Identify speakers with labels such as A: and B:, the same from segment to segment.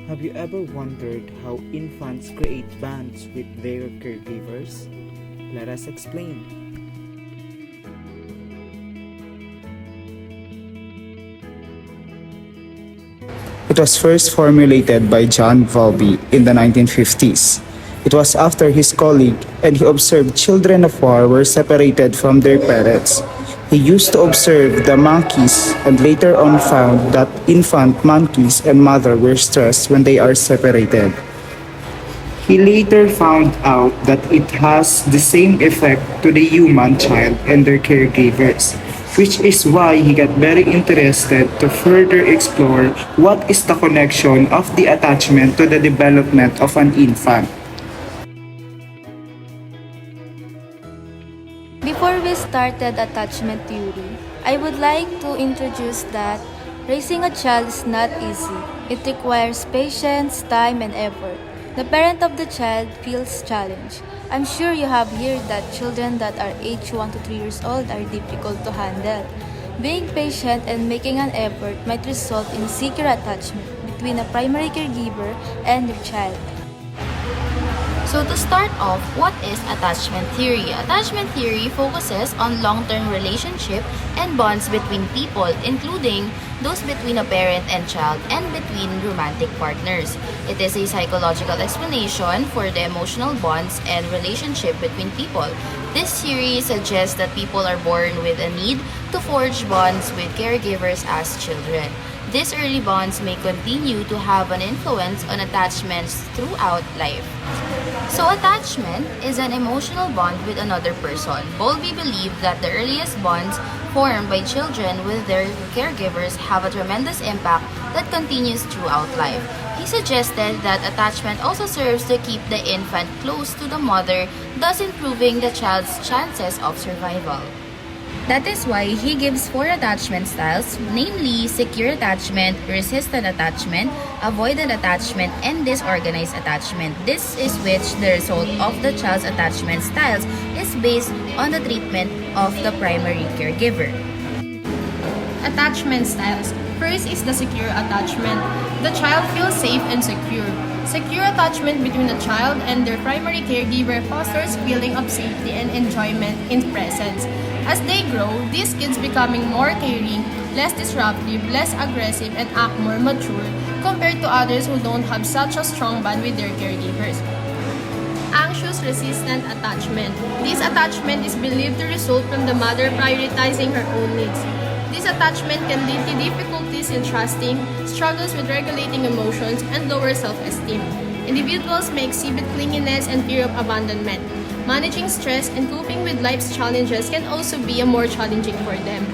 A: Have you ever wondered how infants create bonds with their caregivers? Let us explain.
B: It was first formulated by John Bowlby in the 1950s. It was after his colleague and he observed children of war were separated from their parents. He used to observe the monkeys and later on found that infant monkeys and mother were stressed when they are separated. He later found out that it has the same effect to the human child and their caregivers, which is why he got very interested to further explore what is the connection of the attachment to the development of an infant.
C: Before we started attachment theory, I would like to introduce that raising a child is not easy. It requires patience, time, and effort. The parent of the child feels challenged. I'm sure you have heard that children that are age 1 to 3 years old are difficult to handle. Being patient and making an effort might result in secure attachment between a primary caregiver and their child.
D: So to start off, what is attachment theory? Attachment theory focuses on long-term relationship and bonds between people, including those between a parent and child and between romantic partners. It is a psychological explanation for the emotional bonds and relationship between people. This theory suggests that people are born with a need to forge bonds with caregivers as children. These early bonds may continue to have an influence on attachments throughout life. So attachment is an emotional bond with another person. Bowlby believed that the earliest bonds formed by children with their caregivers have a tremendous impact that continues throughout life. He suggested that attachment also serves to keep the infant close to the mother, thus improving the child's chances of survival. That is why he gives 4 attachment styles, namely secure attachment, resistant attachment, avoidant attachment, and disorganized attachment. This is which the result of the child's attachment styles is based on the treatment of the primary caregiver.
E: Attachment styles. First is the secure attachment. The child feels safe and secure. Secure attachment between a child and their primary caregiver fosters feeling of safety and enjoyment in presence. As they grow, these kids becoming more caring, less disruptive, less aggressive, and act more mature compared to others who don't have such a strong bond with their caregivers. Anxious resistant attachment. This attachment is believed to result from the mother prioritizing her own needs. This attachment can lead to difficulties in trusting, struggles with regulating emotions, and lower self-esteem. Individuals may exhibit clinginess and fear of abandonment. Managing stress and coping with life's challenges can also be more challenging for them.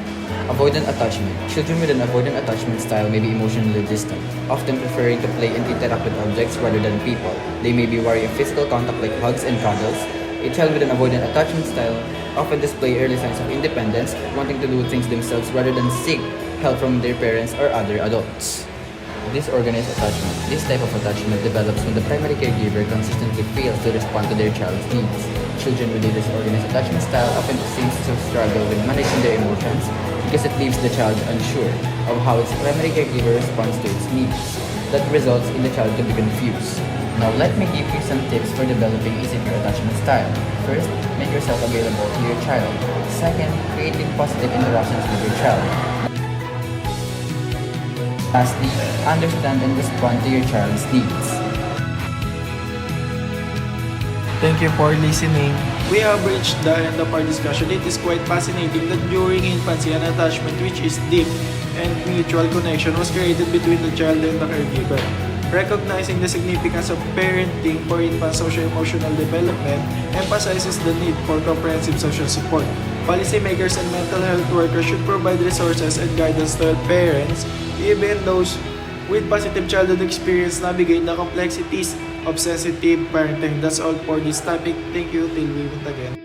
F: Avoidant attachment. Children with an avoidant attachment style may be emotionally distant, often preferring to play and interact with objects rather than people. They may be wary of physical contact like hugs and cuddles. A child with an avoidant attachment style often display early signs of independence, wanting to do things themselves rather than seek help from their parents or other adults. Disorganized attachment. This type of attachment develops when the primary caregiver consistently fails to respond to their child's needs. Children with a disorganized attachment style often seem to struggle with managing their emotions because it leaves the child unsure of how its primary caregiver responds to its needs. That results in the child to be confused. Now let me give you some tips for developing a secure attachment style. First, make yourself available to your child. Second, creating positive interactions with your child. Lastly, understand and respond to your child's needs.
G: Thank you for listening. We have reached the end of our discussion. It is quite fascinating that during infancy, an attachment which is deep and mutual connection was created between the child and the caregiver. Recognizing the significance of parenting for infant socio-emotional development emphasizes the need for comprehensive social support. Policymakers and mental health workers should provide resources and guidance to help parents, even those with positive childhood experience, navigate the complexities of sensitive parenting. That's all for this topic. Thank you. Till we meet again.